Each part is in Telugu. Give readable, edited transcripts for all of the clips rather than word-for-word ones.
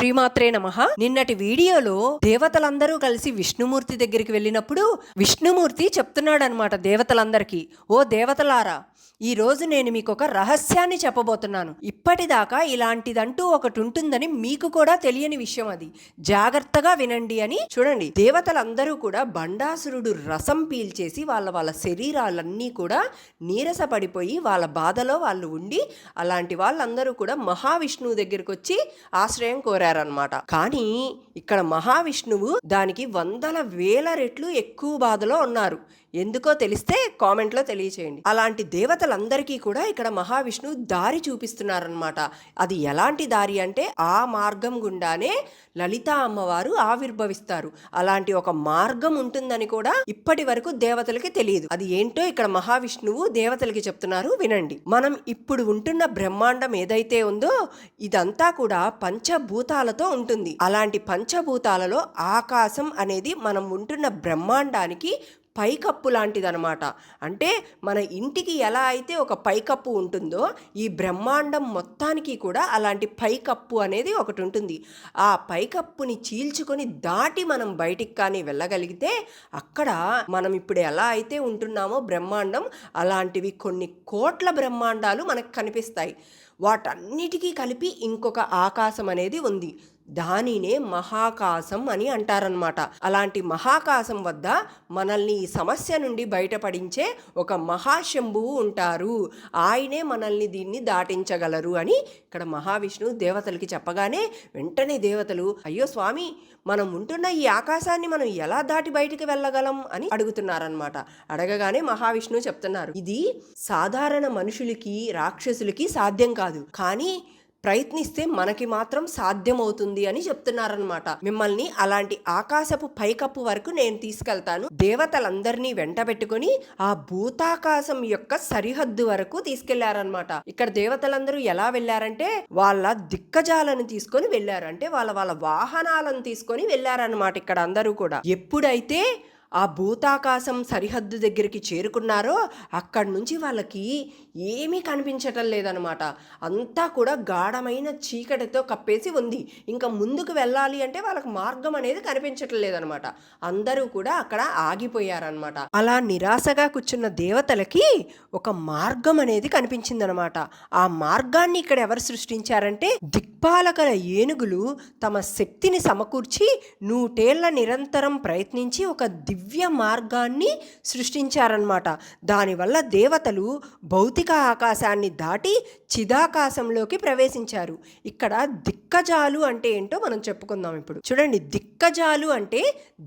శ్రీమాత్రే నమః. నిన్నటి వీడియోలో దేవతలందరూ కలిసి విష్ణుమూర్తి దగ్గరికి వెళ్ళినప్పుడు విష్ణుమూర్తి చెప్తున్నాడనమాట దేవతలందరికీ, ఓ దేవతలారా, ఈ రోజు నేను మీకు ఒక రహస్యాన్ని చెప్పబోతున్నాను. ఇప్పటిదాకా ఇలాంటిదంటూ ఒకటి ఉంటుందని మీకు కూడా తెలియని విషయం, అది జాగ్రత్తగా వినండి అని. చూడండి, దేవతలందరూ కూడా బండాసురుడు రసం పీల్చేసి వాళ్ళ శరీరాలన్నీ కూడా నీరసపడిపోయి వాళ్ళ బాధలో వాళ్ళు ఉండి, అలాంటి వాళ్ళందరూ కూడా మహావిష్ణువు దగ్గరికి వచ్చి ఆశ్రయం కోరారనమాట. కానీ ఇక్కడ మహావిష్ణువు దానికి వందల వేల రెట్లు ఎక్కువ బాధలో ఉన్నారు. ఎందుకో తెలిస్తే కామెంట్లో తెలియచేయండి. అలాంటి దేవతలందరికీ కూడా ఇక్కడ మహావిష్ణువు దారి చూపిస్తున్నారనమాట. అది ఎలాంటి దారి అంటే, ఆ మార్గం గుండానే లలితా అమ్మవారు ఆవిర్భవిస్తారు. అలాంటి ఒక మార్గం ఉంటుందని కూడా ఇప్పటి వరకు దేవతలకి తెలియదు. అది ఏంటో ఇక్కడ మహావిష్ణువు దేవతలకి చెప్తున్నారు, వినండి. మనం ఇప్పుడు ఉంటున్న బ్రహ్మాండం ఏదైతే ఉందో ఇదంతా కూడా పంచభూతాలతో ఉంటుంది. అలాంటి పంచభూతాలలో ఆకాశం అనేది మనం ఉంటున్న బ్రహ్మాండానికి పైకప్పు లాంటిదనమాట. అంటే మన ఇంటికి ఎలా అయితే ఒక పైకప్పు ఉంటుందో, ఈ బ్రహ్మాండం మొత్తానికి కూడా అలాంటి పైకప్పు అనేది ఒకటి ఉంటుంది. ఆ పైకప్పుని చీల్చుకొని దాటి మనం బయటికి కానీ వెళ్ళగలిగితే, అక్కడ మనం ఇప్పుడు ఎలా అయితే ఉంటున్నామో బ్రహ్మాండం, అలాంటివి కొన్ని కోట్ల బ్రహ్మాండాలు మనకు కనిపిస్తాయి. వాటన్నిటికీ కలిపి ఇంకొక ఆకాశం అనేది ఉంది. దానినే మహాకాశం అని అంటారనమాట. అలాంటి మహాకాశం వద్ద మనల్ని ఈ సమస్య నుండి బయటపడించే ఒక మహాశంభువు ఉంటారు. ఆయనే మనల్ని దీన్ని దాటించగలరు అని ఇక్కడ మహావిష్ణువు దేవతలకి చెప్పగానే వెంటనే దేవతలు, అయ్యో స్వామి, మనం ఉంటున్న ఈ ఆకాశాన్ని మనం ఎలా దాటి బయటికి వెళ్ళగలం అని అడుగుతున్నారనమాట. అడగగానే మహావిష్ణువు చెప్తున్నారు, ఇది సాధారణ మనుషులకి రాక్షసులకి సాధ్యం కాదు, కానీ ప్రయత్నిస్తే మనకి మాత్రం సాధ్యమవుతుంది అని చెప్తున్నారనమాట. మిమ్మల్ని అలాంటి ఆకాశపు పైకప్పు వరకు నేను తీసుకెళ్తాను. దేవతలందరినీ వెంట పెట్టుకుని ఆ భూతాకాశం యొక్క సరిహద్దు వరకు తీసుకెళ్లారనమాట. ఇక్కడ దేవతలందరూ ఎలా వెళ్ళారంటే, వాళ్ళ దిక్కజాలను తీసుకొని వెళ్ళారు. అంటే వాళ్ళ వాహనాలను తీసుకొని వెళ్ళారనమాట. ఇక్కడ అందరూ కూడా ఎప్పుడైతే ఆ భూతాకాశం సరిహద్దు దగ్గరికి చేరుకున్నారో అక్కడి నుంచి వాళ్ళకి ఏమీ కనిపించటం లేదనమాట. అంతా కూడా గాఢమైన చీకటితో కప్పేసి ఉంది. ఇంకా ముందుకు వెళ్ళాలి అంటే వాళ్ళకి మార్గం అనేది కనిపించటం లేదనమాట. అందరూ కూడా అక్కడ ఆగిపోయారనమాట. అలా నిరాశగా కూర్చున్న దేవతలకి ఒక మార్గం అనేది కనిపించిందనమాట. ఆ మార్గాన్ని ఇక్కడ ఎవరు సృష్టించారంటే, దిక్పాలకుల ఏనుగులు తమ శక్తిని సమకూర్చి 100 ఏళ్ల నిరంతరం ప్రయత్నించి ఒక దివ్య మార్గాన్ని సృష్టించారనమాట. దానివల్ల దేవతలు భౌతిక ఆకాశాన్ని దాటి చిదాకాశంలోకి ప్రవేశించారు. ఇక్కడ దిక్కజాలు అంటే ఏంటో మనం చెప్పుకుందాం ఇప్పుడు. చూడండి, దిక్కజాలు అంటే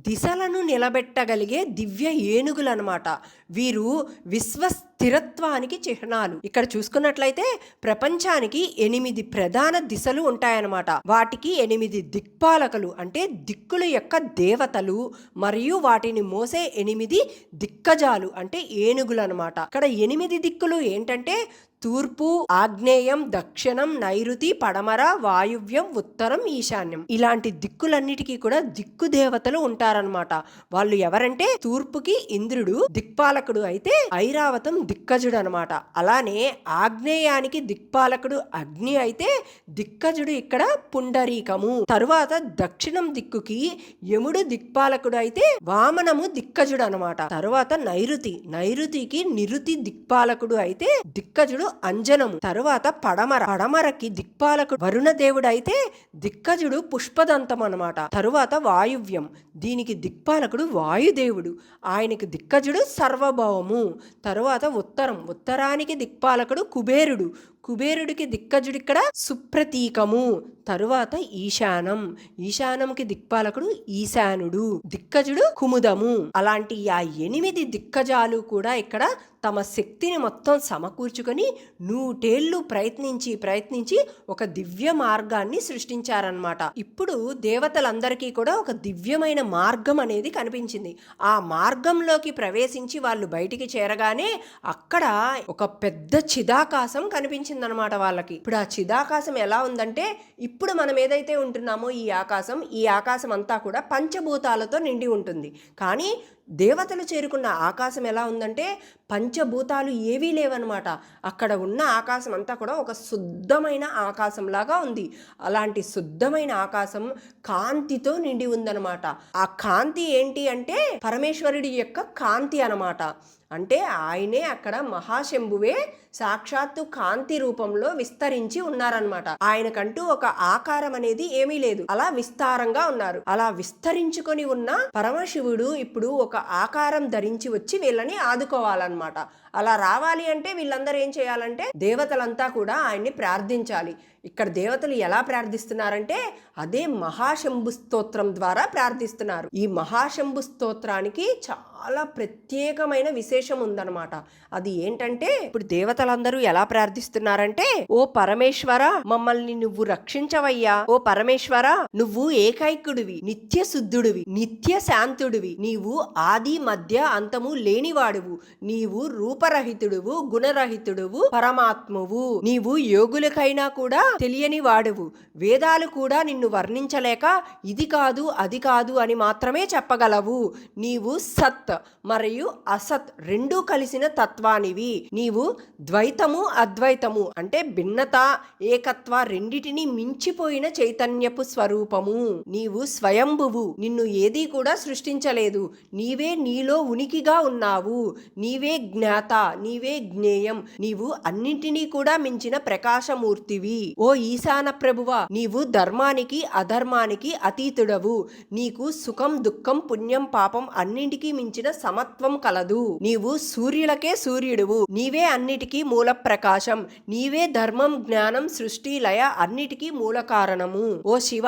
దిశలను నిలబెట్టగలిగే దివ్య ఏనుగులు అనమాట. వీరు విశ్వస్థిరత్వానికి చిహ్నాలు. ఇక్కడ చూసుకున్నట్లయితే ప్రపంచానికి 8 ప్రధాన దిశలు ఉంటాయన్నమాట. వాటికి 8 దిక్పాలకులు అంటే దిక్కుల యొక్క దేవతలు, మరియు వాటిని మోసే 8 దిక్కజాలు అంటే ఏనుగులు అనమాట. ఇక్కడ 8 దిక్కులు ఏంటంటే తూర్పు, ఆగ్నేయం, దక్షిణం, నైరుతి, పడమర, వాయువ్యం, ఉత్తరం, ఈశాన్యం. ఇలాంటి దిక్కులన్నిటికీ కూడా దిక్కు దేవతలు ఉంటారనమాట. వాళ్ళు ఎవరంటే, తూర్పుకి ఇంద్రుడు దిక్పాలకుడు అయితే ఐరావతం దిక్కజుడు అనమాట. అలానే ఆగ్నేయానికి దిక్పాలకుడు అగ్ని అయితే దిక్కజుడు ఇక్కడ పుండరీకము. తరువాత దక్షిణం దిక్కుకి యముడు దిక్పాలకుడు అయితే వామనము దిక్కజుడు అనమాట. తరువాత నైరుతికి నిరుతి దిక్పాలకుడు అయితే దిక్కజుడు అంజనము. తరువాత పడమరకి దిక్పాలకుడు వరుణదేవుడు అయితే దిక్కజుడు పుష్పదంతం అనమాట. తరువాత వాయువ్యం, దీనికి దిక్పాలకుడు వాయుదేవుడు, ఆయనకి దిక్కజుడు సర్వభౌము. తరువాత ఉత్తరానికి దిక్పాలకుడు కుబేరుడికి దిక్కజుడు ఇక్కడ సుప్రతీకము. తరువాత ఈశానంకి దిక్పాలకుడు ఈశానుడు, దిక్కజుడు కుముదము. అలాంటి ఆ 8 దిక్కజాలు కూడా ఇక్కడ తమ శక్తిని మొత్తం సమకూర్చుకొని 100 ఏళ్ళు ప్రయత్నించి ఒక దివ్య మార్గాన్ని సృష్టించారనమాట. ఇప్పుడు దేవతలందరికీ కూడా ఒక దివ్యమైన మార్గం అనేది కనిపించింది. ఆ మార్గంలోకి ప్రవేశించి వాళ్ళు బయటికి చేరగానే అక్కడ ఒక పెద్ద చిదాకాశం కనిపించిందనమాట వాళ్ళకి. ఇప్పుడు ఆ చిదాకాశం ఎలా ఉందంటే, ఇప్పుడు మనం ఏదైతే ఉంటున్నామో ఈ ఆకాశం అంతా కూడా పంచభూతాలతో నిండి ఉంటుంది. కానీ దేవతలు చేరుకున్న ఆకాశం ఎలా ఉందంటే పంచభూతాలు ఏవీ లేవన్నమాట. అక్కడ ఉన్న ఆకాశం అంతా కూడా ఒక శుద్ధమైన ఆకాశంలాగా ఉంది. అలాంటి శుద్ధమైన ఆకాశం కాంతితో నిండి ఉందన్నమాట. ఆ కాంతి ఏంటి అంటే పరమేశ్వరుడి యొక్క కాంతి అన్నమాట. అంటే ఆయనే అక్కడ మహాశంభువే సాక్షాత్తు కాంతి రూపంలో విస్తరించి ఉన్నారనమాట. ఆయనకంటూ ఒక ఆకారం అనేది ఏమీ లేదు, అలా విస్తారంగా ఉన్నారు. అలా విస్తరించుకొని ఉన్న పరమశివుడు ఇప్పుడు ఒక ఆకారం ధరించి వచ్చి వీళ్ళని ఆదుకోవాలన్నమాట. అలా రావాలి అంటే వీళ్ళందరూ ఏం చేయాలంటే దేవతలంతా కూడా ఆయన్ని ప్రార్థించాలి. ఇక్కడ దేవతలు ఎలా ప్రార్థిస్తున్నారంటే అదే మహాశంభు స్తోత్రం ద్వారా ప్రార్థిస్తున్నారు. ఈ మహాశంభు స్తోత్రానికి చాలా ప్రత్యేకమైన విశేషం ఉందన్నమాట. అది ఏంటంటే ఇప్పుడు దేవతలందరూ ఎలా ప్రార్థిస్తున్నారంటే, ఓ పరమేశ్వర మమ్మల్ని నువ్వు రక్షించవయ్యా, ఓ పరమేశ్వర నువ్వు ఏకైకుడివి, నిత్య శుద్ధుడివి, నిత్య శాంతుడివి, నీవు ఆది మధ్య అంతము లేనివాడువు, నీవు రూపరహితుడువు, గుణరహితుడువు, పరమాత్మువు, నీవు యోగులకైనా కూడా తెలియని వాడువు, వేదాలు కూడా నిన్ను వర్ణించలేక ఇది కాదు అది కాదు అని మాత్రమే చెప్పగలవు, నీవు సత్ మరియు అసత్ రెండూ కలిసిన తత్వానివి, నీవు ద్వైతము అద్వైతము అంటే భిన్నత ఏకత్వ రెండిటిని మించిపోయిన చైతన్యపు స్వరూపము, నీవు స్వయంభువు, నిన్ను ఏదీ కూడా సృష్టించలేదు, నీవే నీలో ఉనికిగా ఉన్నావు, నీవే జ్ఞాత, నీవే జ్ఞేయం, నీవు అన్నింటినీ కూడా మించిన ప్రకాశమూర్తివి, ఓ ఈశాన ప్రభువా నీవు ధర్మానికి అధర్మానికి అతీతుడవు, నీకు సుఖం దుఃఖం పుణ్యం పాపం అన్నింటికీ మించిన సమత్వం కలదు, నీవు సూర్యులకే సూర్యుడువు, నీవే అన్నిటికీ మూల ప్రకాశం, నీవే ధర్మం జ్ఞానం సృష్టి లయ అన్నిటికీ మూల కారణము, ఓ శివ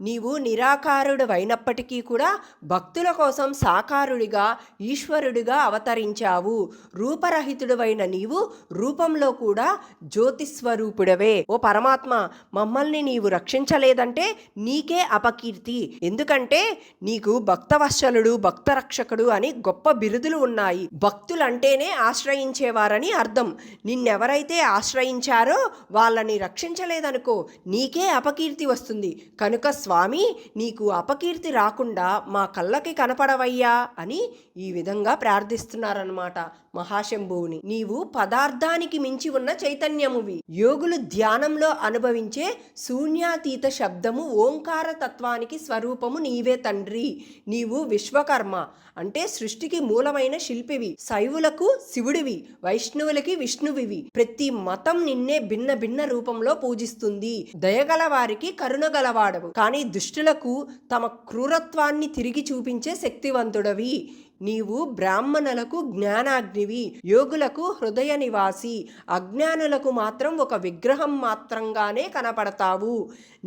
నీవు నిరాకారుడివైనప్పటికీ కూడా భక్తుల కోసం సాకారుడిగా ఈశ్వరుడిగా అవతరించావు, రూపరహితుడివైన నీవు రూపంలో కూడా జ్యోతిస్వరూపుడవే, ఓ పరమాత్మ మమ్మల్ని నీవు రక్షించలేదంటే నీకే అపకీర్తి, ఎందుకంటే నీకు భక్తవత్సలుడు భక్తరక్షకుడు అని గొప్ప బిరుదులు ఉన్నాయి, భక్తులంటేనే ఆశ్రయించేవారని అర్థం, నిన్నెవరైతే ఆశ్రయించారో వాళ్ళని రక్షించలేదనుకో నీకే అపకీర్తి వస్తుంది, కనుక స్వామి నీకు అపకీర్తి రాకుండా మా కళ్ళకి కనపడవయ్యా అని ఈ విధంగా ప్రార్థిస్తున్నారన్నమాట మహాశంభువుని. నీవు పదార్థానికి మించి ఉన్న చైతన్యమువి, యోగులు ధ్యానంలో అనుభవించే శూన్యాతీత శబ్దము ఓంకార తత్వానికి స్వరూపము నీవే తండ్రి, నీవు విశ్వకర్మ అంటే సృష్టికి మూలమైన శిల్పివి, శైవులకు శివుడివి, వైష్ణవులకి విష్ణువివి, ప్రతి మతం నిన్నే భిన్న భిన్న రూపంలో పూజిస్తుంది, దయగల వారికి కరుణ గలవాడవు, కానీ దుష్టులకు తమ క్రూరత్వాన్ని తిరిగి చూపించే శక్తివంతుడవి, నీవు బ్రాహ్మణులకు జ్ఞానాగ్నివి, యోగులకు హృదయ నివాసి, అజ్ఞానులకు మాత్రం ఒక విగ్రహం మాత్రంగానే కనపడతావు,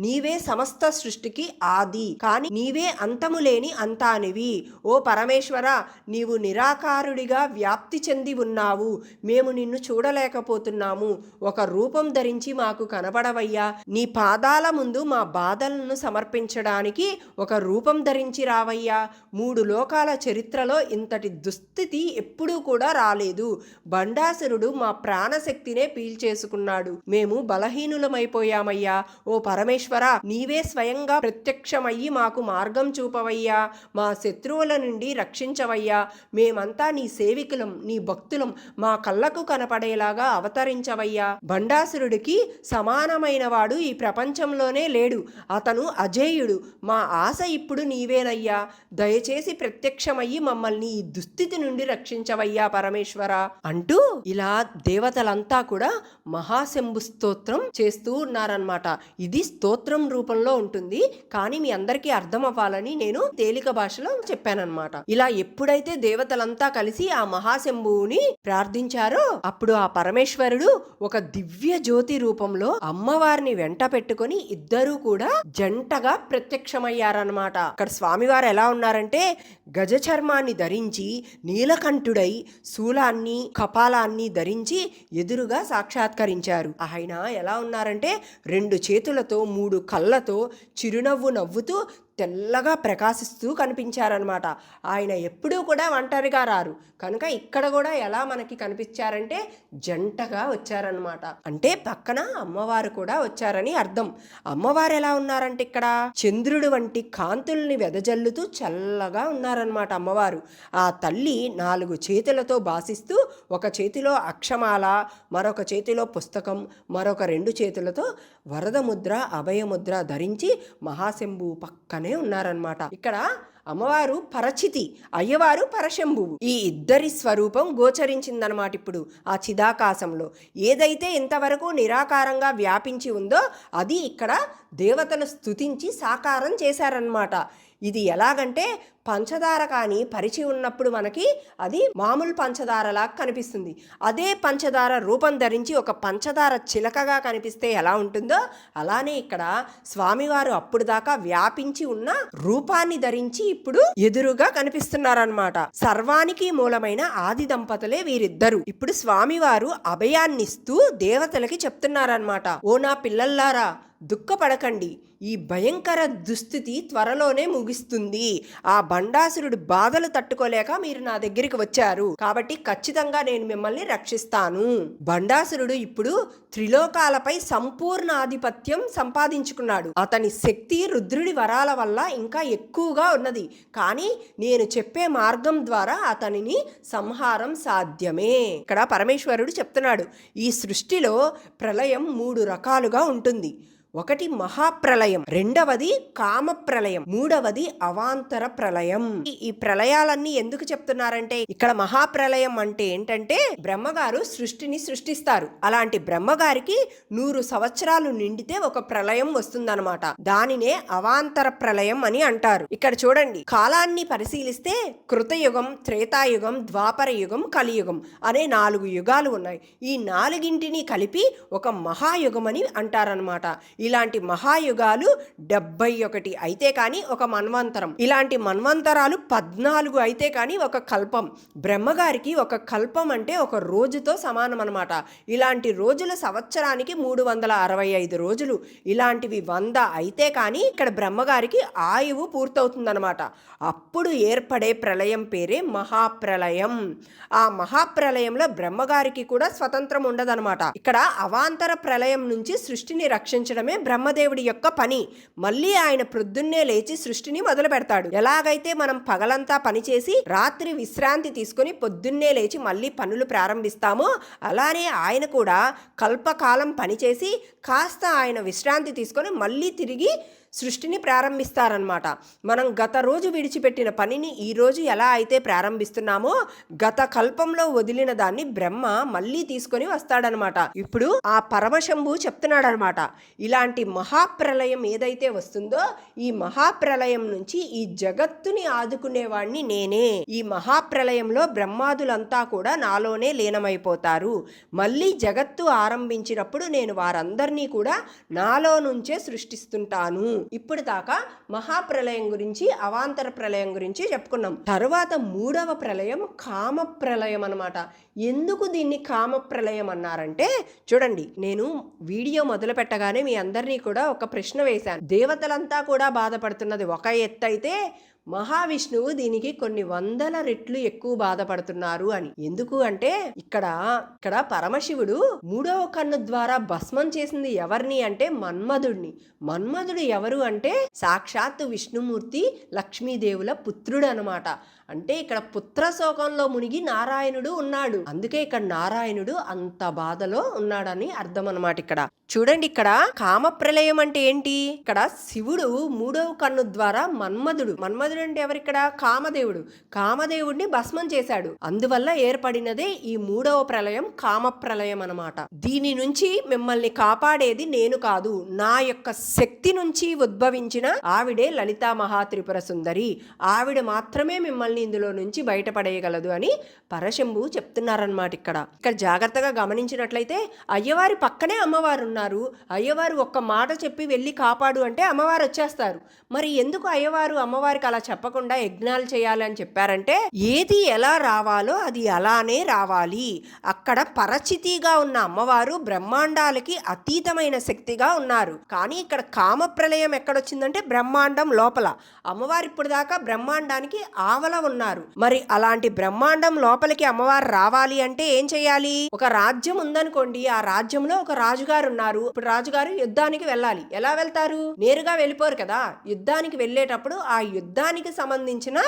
నీవే సమస్త సృష్టికి ఆది కానీ నీవే అంతము లేని అంతానివి, ఓ పరమేశ్వర నీవు నిరాకారుడిగా వ్యాప్తి చెంది ఉన్నావు, మేము నిన్ను చూడలేకపోతున్నాము, ఒక రూపం ధరించి మాకు కనబడవయ్యా, నీ పాదాల ముందు మా బాధలను సమర్పించడానికి ఒక రూపం ధరించి రావయ్యా, 3 లోకాల చరిత్రలో ఇంతటి దుస్థితి ఎప్పుడూ కూడా రాలేదు, బండాసురుడు మా ప్రాణశక్తినే పీల్చేసుకున్నాడు, మేము బలహీనులమైపోయామయ్యా, ఓ పరమేశ్వర నీవే స్వయంగా ప్రత్యక్షమయ్యి మాకు మార్గం చూపవయ్యా, మా శత్రువుల నుండి రక్షించవయ్యా, మేమంతా నీ సేవికులం నీ భక్తులం, మా కళ్ళకు కనపడేలాగా అవతరించవయ్యా, బండాసురుడికి సమానమైన వాడు ఈ ప్రపంచంలోనే లేడు, అతను అజేయుడు, మా ఆశ ఇప్పుడు నీవేనయ్యా, దయచేసి ప్రత్యక్షమయ్యి మమ్మల్ని ఈ దుస్థితి నుండి రక్షించవయ్యా పరమేశ్వర అంటూ ఇలా దేవతలంతా కూడా మహాశంభు స్తోత్రం చేస్తూ ఉన్నారనమాట. ఇది స్తోత్రం రూపంలో ఉంటుంది, కానీ మీ అందరికీ అర్థం అవ్వాలని నేను తేలిక భాషలో చెప్పానన్నమాట. ఇలా ఎప్పుడైతే దేవతలంతా కలిసి ఆ మహాశంభువుని ప్రార్థించారో అప్పుడు ఆ పరమేశ్వరుడు ఒక దివ్య జ్యోతి రూపంలో అమ్మవారిని వెంట పెట్టుకొని ఇద్దరూ కూడా జంటగా ప్రత్యక్షమయ్యారన్నమాట. అక్కడ స్వామివారు ఎలా ఉన్నారంటే గజ చర్మాన్ని ధరించి నీలకంఠుడై శూలాన్ని కపాలాన్ని ధరించి ఎదురుగా సాక్షాత్కరించారు. ఆయన ఎలా ఉన్నారంటే 2 చేతులతో 3 కళ్ళతో చిరునవ్వు నవ్వుతూ తెల్లగా ప్రకాశిస్తూ కనిపించారనమాట. ఆయన ఎప్పుడూ కూడా ఒంటరిగా రారు కనుక ఇక్కడ కూడా ఎలా మనకి కనిపించారంటే జంటగా వచ్చారనమాట. అంటే పక్కన అమ్మవారు కూడా వచ్చారని అర్థం. అమ్మవారు ఎలా ఉన్నారంటే ఇక్కడ చంద్రుడు వంటి కాంతుల్ని వెదజల్లుతూ చల్లగా ఉన్నారనమాట అమ్మవారు. ఆ తల్లి 4 చేతులతో భాసిస్తూ ఒక చేతిలో అక్షమాల, మరొక చేతిలో పుస్తకం, మరొక 2 చేతులతో వరదముద్ర అభయముద్ర ధరించి మహాశంభువు పక్కనే ఉన్నారనమాట. ఇక్కడ అమ్మవారు పరచితి, అయ్యవారు పరశంభువు. ఈ ఇద్దరి స్వరూపం గోచరించిందనమాట. ఇప్పుడు ఆ చిదాకాశంలో ఏదైతే ఇంతవరకు నిరాకారంగా వ్యాపించి ఉందో అది ఇక్కడ దేవతలు స్తుతించి సాకారం చేశారనమాట. ఇది ఎలాగంటే పంచదార కానీ పరిచి ఉన్నప్పుడు మనకి అది మామూలు పంచదారలా కనిపిస్తుంది. అదే పంచదార రూపం ధరించి ఒక పంచదార చిలకగా కనిపిస్తే ఎలా ఉంటుందో అలానే ఇక్కడ స్వామివారు అప్పుడు దాకా వ్యాపించి ఉన్న రూపాన్ని ధరించి ఇప్పుడు ఎదురుగా కనిపిస్తున్నారనమాట. సర్వానికి మూలమైన ఆది దంపతులే వీరిద్దరు. ఇప్పుడు స్వామివారు అభయాన్నిస్తూ దేవతలకి చెప్తున్నారనమాట. ఓ నా పిల్లల్లారా, దుఃఖపడకండి, ఈ భయంకర దుస్థితి త్వరలోనే ముగిస్తుంది. ఆ బండాసురుడు బాధలు తట్టుకోలేక మీరు నా దగ్గరికి వచ్చారు కాబట్టి ఖచ్చితంగా నేను మిమ్మల్ని రక్షిస్తాను. బండాసురుడు ఇప్పుడు త్రిలోకాలపై సంపూర్ణ ఆధిపత్యం సంపాదించుకున్నాడు. అతని శక్తి రుద్రుడి వరాల వల్ల ఇంకా ఎక్కువగా ఉన్నది. కానీ నేను చెప్పే మార్గం ద్వారా అతనిని సంహారం సాధ్యమే. ఇక్కడ పరమేశ్వరుడు చెప్తున్నాడు, ఈ సృష్టిలో ప్రళయం 3 రకాలుగా ఉంటుంది. ఒకటి మహాప్రళయం, రెండవది కామప్రళయం, మూడవది అవాంతర ప్రళయం. ఈ ప్రళయాలన్నీ ఎందుకు చెప్తున్నారంటే ఇక్కడ మహాప్రళయం అంటే ఏంటంటే బ్రహ్మగారు సృష్టిని సృష్టిస్తారు. అలాంటి బ్రహ్మగారికి 100 సంవత్సరాలు నిండితే ఒక ప్రళయం వస్తుందన్నమాట. దానినే అవాంతర ప్రళయం అని అంటారు. ఇక్కడ చూడండి, కాలాన్ని పరిశీలిస్తే కృతయుగం, త్రేతాయుగం, ద్వాపర యుగం, కలియుగం అనే 4 యుగాలు ఉన్నాయి. ఈ 4గింటిని కలిపి ఒక మహాయుగం అని అంటారనమాట. ఇలాంటి మహాయుగాలు 71 అయితే కానీ ఒక మన్వంతరం, ఇలాంటి మన్వంతరాలు 14 అయితే కానీ ఒక కల్పం. బ్రహ్మగారికి ఒక కల్పం అంటే ఒక రోజుతో సమానం అనమాట. ఇలాంటి రోజుల సంవత్సరానికి 365 రోజులు. ఇలాంటివి 100 అయితే కానీ ఇక్కడ బ్రహ్మగారికి ఆయువు పూర్తవుతుందనమాట. అప్పుడు ఏర్పడే ప్రళయం పేరే మహాప్రళయం. ఆ మహాప్రళయంలో బ్రహ్మగారికి కూడా స్వతంత్రం ఉండదనమాట. ఇక్కడ అవాంతర ప్రళయం నుంచి సృష్టిని రక్షించడమే బ్రహ్మదేవుడి యొక్క పని. మళ్ళీ ఆయన ప్రొద్దున్నే లేచి సృష్టిని మొదలు పెడతాడు. ఎలాగైతే మనం పగలంతా పనిచేసి రాత్రి విశ్రాంతి తీసుకుని పొద్దున్నే లేచి మళ్ళీ పనులు ప్రారంభిస్తామో అలానే ఆయన కూడా కల్పకాలం పనిచేసి కాస్త ఆయన విశ్రాంతి తీసుకొని మళ్ళీ తిరిగి సృష్టిని ప్రారంభిస్తారనమాట. మనం గత రోజు విడిచిపెట్టిన పనిని ఈరోజు ఎలా అయితే ప్రారంభిస్తున్నామో గత కల్పంలో వదిలిన దాన్ని బ్రహ్మ మళ్ళీ తీసుకొని వస్తాడనమాట. ఇప్పుడు ఆ పరమశంభు చెప్తున్నాడనమాట, ఇలాంటి మహాప్రళయం ఏదైతే వస్తుందో ఈ మహాప్రళయం నుంచి ఈ జగత్తుని ఆదుకునేవాణ్ణి నేనే. ఈ మహాప్రళయంలో బ్రహ్మాదులంతా కూడా నాలోనే లీనమైపోతారు. మళ్ళీ జగత్తు ఆరంభించినప్పుడు నేను వారందరినీ కూడా నాలో నుంచే సృష్టిస్తుంటాను. ఇప్పుడు దాకా మహాప్రళయం గురించి, అవాంతర ప్రళయం గురించి చెప్పుకున్నాం. తరువాత 3వ ప్రళయం కామ ప్రళయం అనమాట. ఎందుకు దీన్ని కామ ప్రళయం అన్నారంటే చూడండి, నేను వీడియో మొదలు పెట్టగానే మీ అందరినీ కూడా ఒక ప్రశ్న వేశాను. దేవతలంతా కూడా బాధపడుతున్నది ఒక ఎత్తు అయితే మహావిష్ణువు దీనికి కొన్ని 100 రెట్లు ఎక్కువ బాధపడుతున్నారు అని. ఎందుకు అంటే ఇక్కడ పరమశివుడు 3వ కన్ను ద్వారా భస్మం చేసింది ఎవరిని అంటే మన్మధుడిని. మన్మధుడు ఎవరు అంటే సాక్షాత్తు విష్ణుమూర్తి లక్ష్మీదేవుల పుత్రుడు అనమాట. అంటే ఇక్కడ పుత్ర శోకంలో మునిగి నారాయణుడు ఉన్నాడు. అందుకే ఇక్కడ నారాయణుడు అంత బాధలో ఉన్నాడని అర్థం అనమాట. ఇక్కడ చూడండి, ఇక్కడ కామ ప్రళయం అంటే ఏంటి? ఇక్కడ శివుడు 3వ కన్ను ద్వారా మన్మధుడు అంటే ఎవరిక్కడ? కామదేవుడిని భస్మం చేశాడు. అందువల్ల ఏర్పడినదే ఈ 3వ ప్రళయం కామ ప్రళయం అనమాట. దీని నుంచి మిమ్మల్ని కాపాడేది నేను కాదు, నా యొక్క శక్తి నుంచి ఉద్భవించిన ఆవిడే లలితా మహాత్రిపుర సుందరి. ఆవిడ మాత్రమే మిమ్మల్ని ఇందులో నుంచి బయటపడేయగలదు అని పరశంభువు చెప్తున్నారనమాట. ఇక్కడ జాగ్రత్తగా గమనించినట్లయితే అయ్యవారి పక్కనే అమ్మవారు ఉన్నారు. ఉన్నారు, అయ్యవారు ఒక్క మాట చెప్పి వెళ్ళి కాపాడు అంటే అమ్మవారు వచ్చేస్తారు. మరి ఎందుకు అయ్యవారు అమ్మవారికి అలా చెప్పకుండా యజ్ఞాలు చేయాలి అని చెప్పారంటే, ఏది ఎలా రావాలో అది అలానే రావాలి. అక్కడ పరచితిగా ఉన్న అమ్మవారు బ్రహ్మాండాలకి అతీతమైన శక్తిగా ఉన్నారు. కానీ ఇక్కడ కామ ప్రళయం ఎక్కడొచ్చిందంటే బ్రహ్మాండం లోపల. అమ్మవారు ఇప్పుడు దాకా బ్రహ్మాండానికి ఆవల ఉన్నారు. మరి అలాంటి బ్రహ్మాండం లోపలికి అమ్మవారు రావాలి అంటే ఏం చేయాలి? ఒక రాజ్యం ఉందనుకోండి, ఆ రాజ్యంలో ఒక రాజుగారు ఉన్నారు. ఇప్పుడు రాజుగారు యుద్ధానికి వెళ్ళాలి. ఎలా వెళ్తారు? నేరుగా వెళ్ళిపోరు కదా. యుద్ధానికి వెళ్ళేటప్పుడు ఆ యుద్ధానికి సంబంధించిన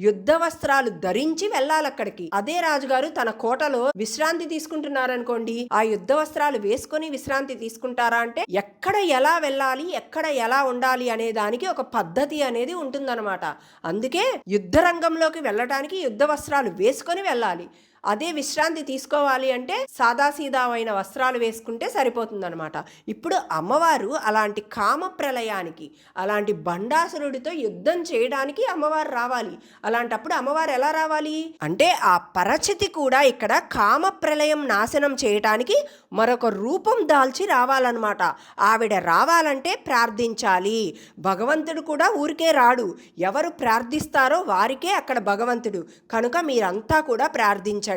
యుద్ధ వస్త్రాలు ధరించి వెళ్ళాలి అక్కడికి. అదే రాజుగారు తన కోటలో విశ్రాంతి తీసుకుంటున్నారనుకోండి, ఆ యుద్ధ వస్త్రాలు వేసుకొని విశ్రాంతి తీసుకుంటారా అంటే ఎక్కడ ఎలా వెళ్ళాలి, ఎక్కడ ఎలా ఉండాలి అనే దానికి ఒక పద్ధతి అనేది ఉంటుందన్నమాట. అందుకే యుద్ధ రంగంలోకి వెళ్ళటానికి యుద్ధ వస్త్రాలు వేసుకొని వెళ్ళాలి. అదే విశ్రాంతి తీసుకోవాలి అంటే సాదాసీదామైన వస్త్రాలు వేసుకుంటే సరిపోతుందన్నమాట. ఇప్పుడు అమ్మవారు అలాంటి కామ ప్రళయానికి, అలాంటి బండాసురుడితో యుద్ధం చేయడానికి అమ్మవారు రావాలి. అలాంటప్పుడు అమ్మవారు ఎలా రావాలి అంటే ఆ పరచితి కూడా ఇక్కడ కామ ప్రళయం నాశనం చేయటానికి మరొక రూపం దాల్చి రావాలన్నమాట. ఆవిడ రావాలంటే ప్రార్థించాలి. భగవంతుడు కూడా ఊరికే రాడు. ఎవరు ప్రార్థిస్తారో వారికే అక్కడ భగవంతుడు. కనుక మీరంతా కూడా ప్రార్థించండి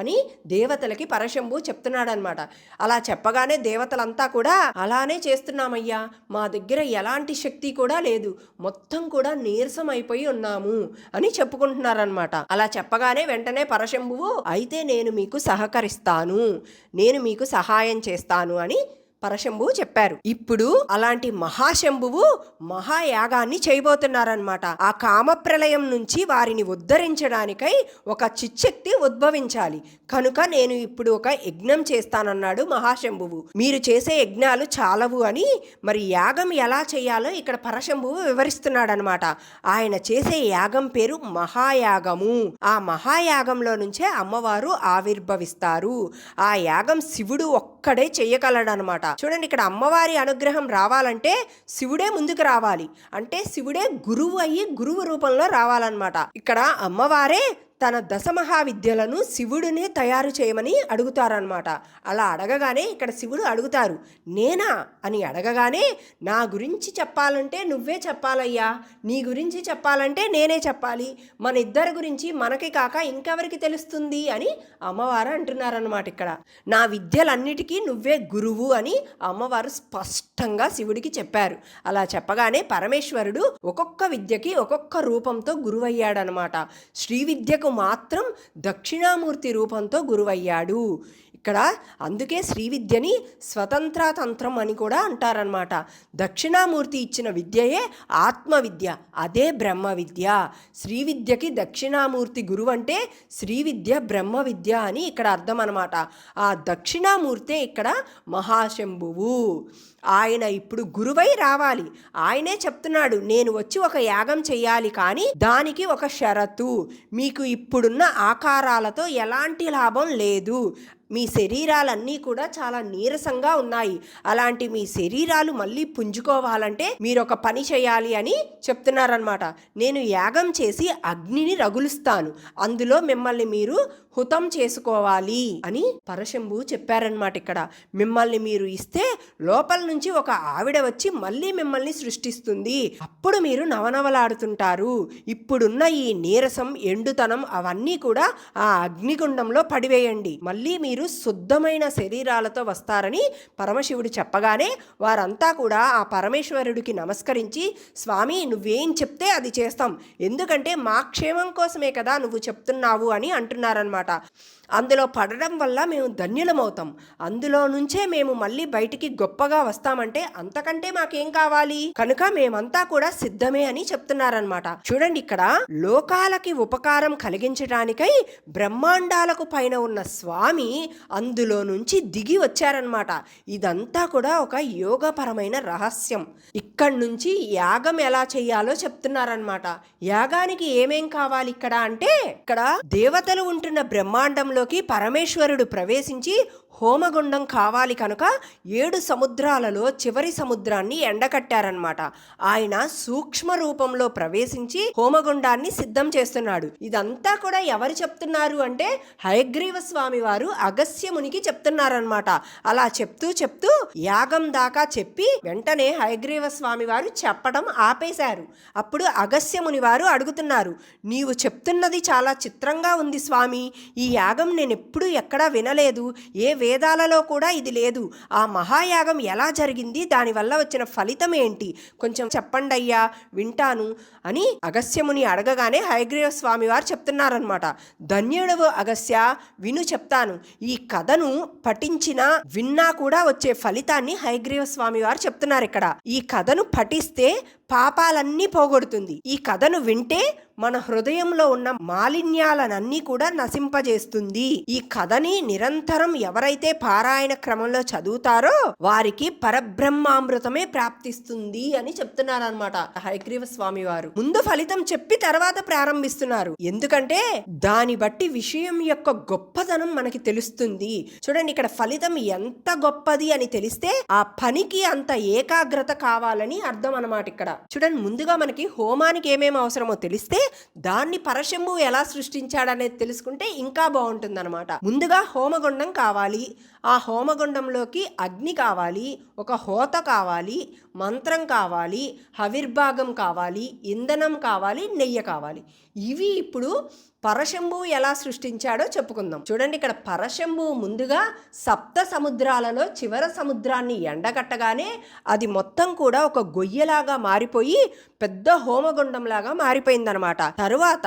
అని దేవతలకి పరశంభు చెప్తున్నాడనమాట. అలా చెప్పగానే దేవతలంతా కూడా అలానే చేస్తున్నామయ్యా, మా దగ్గర ఎలాంటి శక్తి కూడా లేదు, మొత్తం కూడా నీరసం అయిపోయి ఉన్నాము అని చెప్పుకుంటున్నారనమాట. అలా చెప్పగానే వెంటనే పరశంభువు అయితే నేను మీకు సహకరిస్తాను, నేను మీకు సహాయం చేస్తాను అని పరశంభువు చెప్పారు. ఇప్పుడు అలాంటి మహాశంభువు మహాయాగాన్ని చేయబోతున్నారనమాట. ఆ కామ ప్రళయం నుంచి వారిని ఉద్ధరించడానికై ఒక చిచ్చక్తి ఉద్భవించాలి. కనుక నేను ఇప్పుడు ఒక యజ్ఞం చేస్తానన్నాడు మహాశంభువు. మీరు చేసే యజ్ఞాలు చాలవు అని మరి యాగం ఎలా చేయాలో ఇక్కడ పరశంభువు వివరిస్తున్నాడనమాట. ఆయన చేసే యాగం పేరు మహాయాగము. ఆ మహాయాగంలో నుంచే అమ్మవారు ఆవిర్భవిస్తారు. ఆ యాగం శివుడు ఒక్కడే చెయ్యగలడనమాట. చూడండి, ఇక్కడ అమ్మవారి అనుగ్రహం రావాలంటే శివుడే ముందుకు రావాలి. అంటే శివుడే గురువు అయ్యి గురువు రూపంలో రావాలన్నమాట. ఇక్కడ అమ్మవారే తన దశమహావిద్యలను శివుడిని తయారు చేయమని అడుగుతారనమాట. అలా అడగగానే ఇక్కడ శివుడు అడుగుతారు, నేనా అని అడగగానే, నా గురించి చెప్పాలంటే నువ్వే చెప్పాలయ్యా, నీ గురించి చెప్పాలంటే నేనే చెప్పాలి, మన ఇద్దరి గురించి మనకి కాక ఇంకెవరికి తెలుస్తుంది అని అమ్మవారు అంటున్నారనమాట. ఇక్కడ నా విద్యలన్నిటికీ నువ్వే గురువు అని అమ్మవారు స్పష్టంగా శివుడికి చెప్పారు. అలా చెప్పగానే పరమేశ్వరుడు ఒక్కొక్క విద్యకి ఒక్కొక్క రూపంతో గురువయ్యాడనమాట. శ్రీ విద్యకు మాత్రం దక్షిణామూర్తి రూపంతో గురువయ్యాడు. ఇక్కడ అందుకే శ్రీ విద్యని స్వతంత్ర తంత్రం అని కూడా అంటారనమాట. దక్షిణామూర్తి ఇచ్చిన విద్యయే ఆత్మ విద్య, అదే బ్రహ్మ విద్య. శ్రీ విద్యకి దక్షిణామూర్తి గురువు అంటే శ్రీ విద్య బ్రహ్మ విద్య అని ఇక్కడ అర్థం అనమాట. ఆ దక్షిణామూర్తే ఇక్కడ మహాశంభువు. ఆయన ఇప్పుడు గురువై రావాలి. ఆయనే చెప్తున్నాడు, నేను వచ్చి ఒక యాగం చెయ్యాలి, కానీ దానికి ఒక షరతు. మీకు ఇప్పుడున్న ఆకారాలతో ఎలాంటి లాభం లేదు. మీ శరీరాలన్నీ కూడా చాలా నీరసంగా ఉన్నాయి. అలాంటి మీ శరీరాలు మళ్ళీ పుంజుకోవాలంటే మీరు ఒక పని చేయాలి అని చెప్తున్నారనమాట. నేను యాగం చేసి అగ్నిని రగులుస్తాను, అందులో మిమ్మల్ని మీరు హుతం చేసుకోవాలి అని పరశంభువు చెప్పారనమాట. ఇక్కడ మిమ్మల్ని మీరు ఇస్తే లోపల నుంచి ఒక ఆవిడ వచ్చి మళ్ళీ మిమ్మల్ని సృష్టిస్తుంది. అప్పుడు మీరు నవనవలాడుతుంటారు. ఇప్పుడున్న ఈ నీరసం, ఎండుతనం అవన్నీ కూడా ఆ అగ్నిగుండంలో పడివేయండి, మళ్ళీ మీరు శుద్ధమైన శరీరాలతో వస్తారని పరమశివుడు చెప్పగానే వారంతా కూడా ఆ పరమేశ్వరుడికి నమస్కరించి, స్వామి నువ్వేం చెప్తే అది చేస్తాం, ఎందుకంటే మా క్షేమం కోసమే కదా నువ్వు చెప్తున్నావు అని అంటున్నారనమాట. అందులో పడడం వల్ల మేము ధన్యులమవుతాం, అందులో నుంచే మేము మళ్ళీ బయటికి గొప్పగా వస్తామంటే అంతకంటే మాకేం కావాలి, కనుక మేమంతా కూడా సిద్ధమే అని చెప్తున్నారనమాట. చూడండి, ఇక్కడ లోకాలకి ఉపకారం కలిగించడానికై బ్రహ్మాండాలకు పైన ఉన్న స్వామి అందులో నుంచి దిగి వచ్చారనమాట. ఇదంతా కూడా ఒక యోగపరమైన రహస్యం. ఇక్కడి నుంచి యాగం ఎలా చేయాలో చెప్తున్నారనమాట. యాగానికి ఏమేం కావాలి ఇక్కడ అంటే, ఇక్కడ దేవతలు ఉంటున్న బ్రహ్మాండంలోకి పరమేశ్వరుడు ప్రవేశించి హోమగుండం కావాలి కనుక 7 సముద్రాలలో చివరి సముద్రాన్ని ఎండకట్టారనమాట. ఆయన సూక్ష్మ రూపంలో ప్రవేశించి హోమగుండాన్ని సిద్ధం చేస్తున్నాడు. ఇదంతా కూడా ఎవరు చెప్తున్నారు అంటే హయగ్రీవ స్వామి వారు అగస్త్యమునికి చెప్తున్నారనమాట. అలా చెప్తూ చెప్తూ యాగం దాకా చెప్పి వెంటనే హయగ్రీవ స్వామి వారు చెప్పడం ఆపేశారు. అప్పుడు అగస్త్యముని వారు అడుగుతున్నారు, నీవు చెప్తున్నది చాలా చిత్రంగా ఉంది స్వామి, ఈ యాగం నేను ఎప్పుడూ ఎక్కడా వినలేదు, ఏ వేదాలలో కూడా ఇది లేదు. ఆ మహాయాగం ఎలా జరిగింది, దానివల్ల వచ్చిన ఫలితం ఏంటి, కొంచెం చెప్పండి అయ్యా, వింటాను అని అగస్త్యముని అడగగానే హయగ్రీవ స్వామి వారు చెప్తున్నారనమాట. ధన్యుడవు అగస్త్య, విను చెప్తాను. ఈ కథను పఠించినా విన్నా కూడా వచ్చే ఫలితాన్ని హయగ్రీవ స్వామి వారు చెప్తున్నారు ఇక్కడ. ఈ కథను పఠిస్తే పాపాలన్నీ పోగొడుతుంది. ఈ కథను వింటే మన హృదయంలో ఉన్న మాలిన్యాలనన్నీ కూడా నశింపజేస్తుంది. ఈ కథని నిరంతరం ఎవరైతే పారాయణ క్రమంలో చదువుతారో వారికి పరబ్రహ్మామృతమే ప్రాప్తిస్తుంది అని చెప్తున్నారనమాట హయగ్రీవ స్వామి వారు. ముందు ఫలితం చెప్పి తర్వాత ప్రారంభిస్తున్నారు. ఎందుకంటే దాని బట్టి విషయం యొక్క గొప్పదనం మనకి తెలుస్తుంది. చూడండి, ఇక్కడ ఫలితం ఎంత గొప్పది అని తెలిస్తే ఆ పనికి అంత ఏకాగ్రత కావాలని అర్థం అన్నమాట. ఇక్కడ చూడండి, ముందుగా మనకి హోమానికి ఏమేమి అవసరమో తెలిస్తే దాన్ని పరశంభువు ఎలా సృష్టించాడనేది తెలుసుకుంటే ఇంకా బాగుంటుందన్నమాట. ముందుగా హోమగుండం కావాలి, ఆ హోమగుండంలోకి అగ్ని కావాలి, ఒక హోత కావాలి, మంత్రం కావాలి, హవిర్భాగం కావాలి, ఇంధనం కావాలి, నెయ్యి కావాలి. ఇవి ఇప్పుడు పరశంభువు ఎలా సృష్టించాడో చెప్పుకుందాం. చూడండి, ఇక్కడ పరశంభువు ముందుగా 7 సముద్రాలలో చివర సముద్రాన్ని ఎండగట్టగానే అది మొత్తం కూడా ఒక గొయ్యలాగా మారిపోయి పెద్ద హోమగుండంలాగా మారిపోయిందనమాట. తరువాత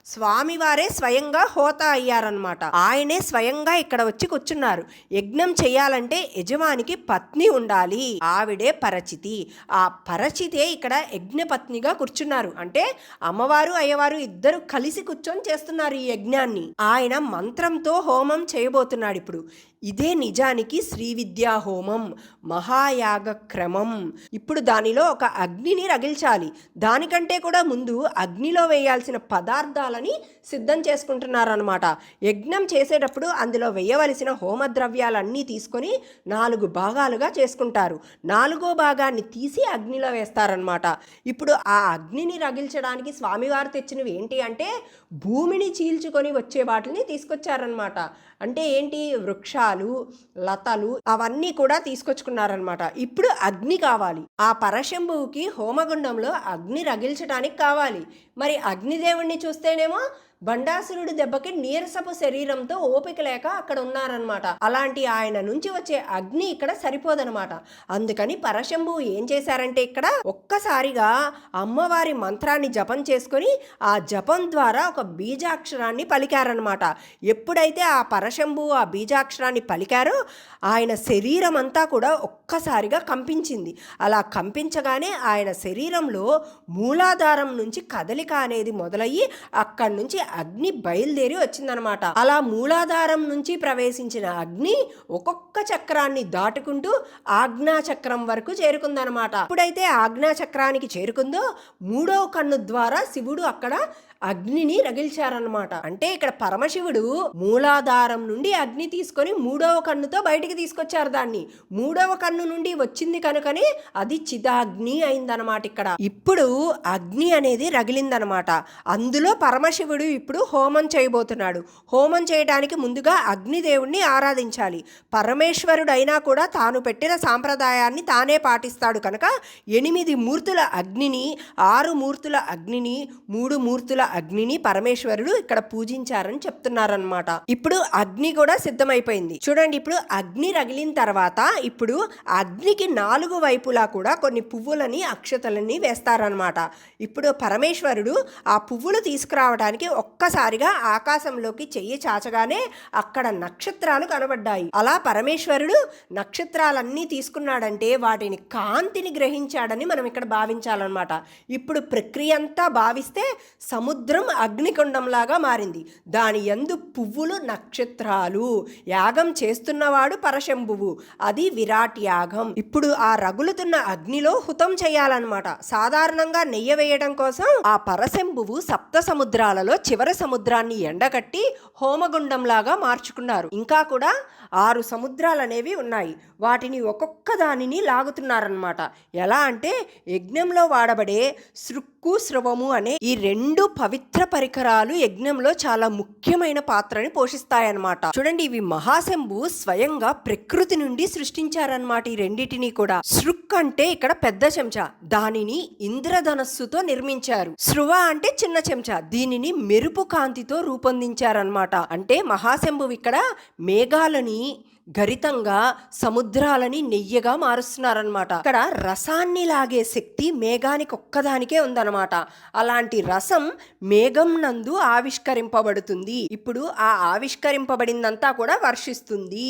స్వామివారే స్వయంగా హోత అయ్యారనమాట. ఆయనే స్వయంగా ఇక్కడ వచ్చి కూర్చున్నారు. యజ్ఞం చేయాలంటే యజమానికి పత్ని ఉండాలి, ఆవిడే పరచితి. ఆ పరచితే ఇక్కడ యజ్ఞపత్నిగా కూర్చున్నారు. అంటే అమ్మవారు అయ్యవారు ఇద్దరు కలిసి కూర్చొని చేస్తున్నారు ఈ యజ్ఞాన్ని. ఆయన మంత్రంతో హోమం చేయబోతున్నాడు ఇప్పుడు. ఇదే నిజానికి శ్రీ విద్యా హోమం, మహాయాగ క్రమం. ఇప్పుడు దానిలో ఒక అగ్నిని రగిల్చాలి. దానికంటే కూడా ముందు అగ్నిలో వేయాల్సిన పదార్థాలని సిద్ధం చేసుకుంటున్నారనమాట. యజ్ఞం చేసేటప్పుడు అందులో వేయవలసిన హోమద్రవ్యాలన్నీ తీసుకొని 4 భాగాలుగా చేసుకుంటారు. 4వ భాగాన్ని తీసి అగ్నిలో వేస్తారనమాట. ఇప్పుడు ఆ అగ్నిని రగిల్చడానికి స్వామివారు తెచ్చినవి ఏంటి అంటే భూమిని చీల్చుకొని వచ్చే వాటిని తీసుకొచ్చారనమాట. అంటే ఏంటి, వృక్షాలు, లతలు అవన్నీ కూడా తీసుకొచ్చుకున్నారనమాట. ఇప్పుడు అగ్ని కావాలి. ఆ పరశంభువుకి హోమగుండంలో అగ్ని రగిల్చడానికి కావాలి. మరి అగ్నిదేవుణ్ణి చూస్తేనేమో బండాసురుడి దెబ్బకి నీరసపు శరీరంతో ఓపిక లేక అక్కడ ఉన్నారనమాట. అలాంటి ఆయన నుంచి వచ్చే అగ్ని ఇక్కడ సరిపోదనమాట. అందుకని పరశంభువు ఏం చేశారంటే ఇక్కడ ఒక్కసారిగా అమ్మవారి మంత్రాన్ని జపం చేసుకొని ఆ జపం ద్వారా ఒక బీజాక్షరాన్ని పలికారనమాట. ఎప్పుడైతే ఆ పరశంభువు ఆ బీజాక్షరాన్ని పలికారో ఆయన శరీరం అంతా కూడా ఒక్కసారిగా కంపించింది. అలా కంపించగానే ఆయన శరీరంలో మూలాధారం నుంచి కదలిక అనేది మొదలయ్యి అక్కడి నుంచి అగ్ని బయలుదేరి వచ్చిందనమాట. అలా మూలాధారం నుంచి ప్రవేశించిన అగ్ని ఒక్కొక్క చక్రాన్ని దాటుకుంటూ ఆజ్ఞా చక్రం వరకు చేరుకుందనమాట. ఎప్పుడైతే ఆజ్ఞా చక్రానికి చేరుకుందో 3వ కన్ను ద్వారా శివుడు అక్కడ అగ్నిని రగిల్చారనమాట. అంటే ఇక్కడ పరమశివుడు మూలాధారం నుండి అగ్ని తీసుకొని 3వ కన్నుతో బయటికి తీసుకొచ్చారు. దాన్ని 3వ కన్ను నుండి వచ్చింది కనుకనే అది చిదాగ్ని అయిందనమాట. ఇక్కడ ఇప్పుడు అగ్ని అనేది రగిలిందనమాట. అందులో పరమశివుడు ఇప్పుడు హోమం చేయబోతున్నాడు. హోమం చేయడానికి ముందుగా అగ్నిదేవుణ్ణి ఆరాధించాలి. పరమేశ్వరుడు అయినా కూడా తాను పెట్టిన సాంప్రదాయాన్ని తానే పాటిస్తాడు కనుక 8 మూర్తుల అగ్నిని, 6 మూర్తుల అగ్నిని, 3 మూర్తుల అగ్నిని పరమేశ్వరుడు ఇక్కడ పూజించారని చెప్తున్నారనమాట. ఇప్పుడు అగ్ని కూడా సిద్ధమైపోయింది. చూడండి, ఇప్పుడు అగ్ని రగిలిన తర్వాత ఇప్పుడు అగ్నికి 4 వైపులా కూడా కొన్ని పువ్వులని, అక్షతలని వేస్తారనమాట. ఇప్పుడు పరమేశ్వరుడు ఆ పువ్వులు తీసుకురావడానికి ఒక్కసారిగా ఆకాశంలోకి చెయ్యి చాచగానే అక్కడ నక్షత్రాలు కనబడ్డాయి. అలా పరమేశ్వరుడు నక్షత్రాలన్నీ తీసుకున్నాడంటే వాటిని కాంతిని గ్రహించాడని మనం ఇక్కడ భావించాలన్నమాట. ఇప్పుడు ప్రక్రియ అంతా భావిస్తే సముద్రం అగ్నికుండంలాగా మారింది. దాని యందు పువ్వులు, నక్షత్రాలు. యాగం చేస్తున్నవాడు పరశంభువు, అది విరాట్ యాగం. ఇప్పుడు ఆ రగులుతున్న అగ్నిలో హుతం చేయాలన్నమాట. సాధారణంగా నెయ్యి వేయడం కోసం ఆ పరశంభువు 7 సముద్రాలలో చివరి సముద్రాన్ని ఎండగట్టి హోమగుండంలాగా మార్చుకున్నారు. ఇంకా కూడా 6 సముద్రాలు అనేవి ఉన్నాయి. వాటిని ఒక్కొక్క దానిని లాగుతున్నారనమాట. ఎలా అంటే యజ్ఞంలో వాడబడే సృక్కు స్రవము అనే ఈ 2 పవిత్ర పరికరాలు యజ్ఞంలో చాలా ముఖ్యమైన పాత్రని పోషిస్తాయన్నమాట. చూడండి, ఇవి మహాశంభు స్వయంగా ప్రకృతి నుండి సృష్టించారనమాట ఈ రెండిటిని కూడా. సృక్ అంటే ఇక్కడ పెద్ద చెంచా, దానిని ఇంద్రధనస్సుతో నిర్మించారు. స్రువ అంటే చిన్న చెంచా, దీనిని మెరుపు కాంతితో రూపొందించారనమాట. అంటే మహాశంభువు ఇక్కడ మేఘాలని గరితంగా, సముద్రాలని నెయ్యగా మారుస్తున్నారనమాట. ఇక్కడ రసాన్ని లాగే శక్తి మేఘానికి ఒక్కదానికే ఉందన్నమాట. అలాంటి రసం మేఘం నందు ఆవిష్కరింపబడుతుంది. ఇప్పుడు ఆ ఆవిష్కరింపబడిందంతా కూడా వర్షిస్తుంది.